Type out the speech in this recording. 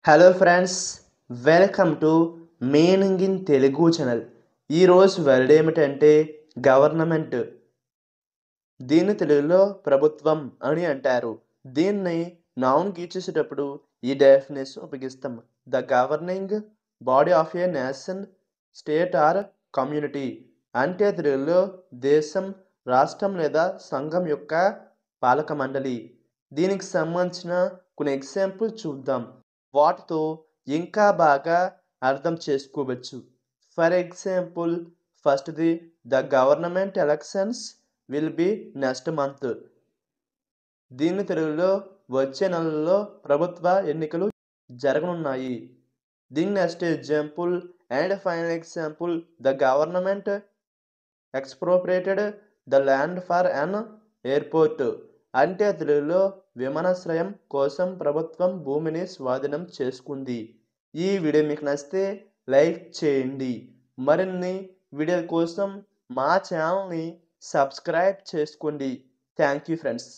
Hello friends, welcome to meaning in Telugu channel. ఈరోజు word ఏమిటంటే government. దీన్ని తెలుగులో ప్రభుత్వం అని అంటారు. దీన్ని నౌన్కి ఇచ్చేసేటప్పుడు ఈ డెఫినేషన్ ఉపయోగిస్తాం. The governing body of A nation, state or community. అంటే తెలుగులో దేశం, రాష్ట్రం లేదా సంఘం యొక్క పాలక మండలి. దీనికి సంబంధించిన కొన్ని ఎగ్జాంపుల్ చూద్దాం. వాటితో ఇంకా బాగా అర్థం చేసుకోవచ్చు. ఫర్ ఎగ్జాంపుల్, ఫస్ట్‌ది the government elections will be next month. దీన్ని తెలుగులో వచ్చే నెలలో ప్రభుత్వ ఎన్నికలు జరగనున్నాయి. దీని next example and final example, the government expropriated the land for an airport. అంటే తెలుగులో విమానాశ్రయం కోసం ప్రభుత్వం భూమిని స్వాధీనం చేసుకుంది. ఈ వీడియో మీకు నచ్చితే లైక్ చేయండి. మరిన్ని వీడియోల కోసం మా ఛానల్ని సబ్స్క్రైబ్ చేసుకోండి. Thank you friends.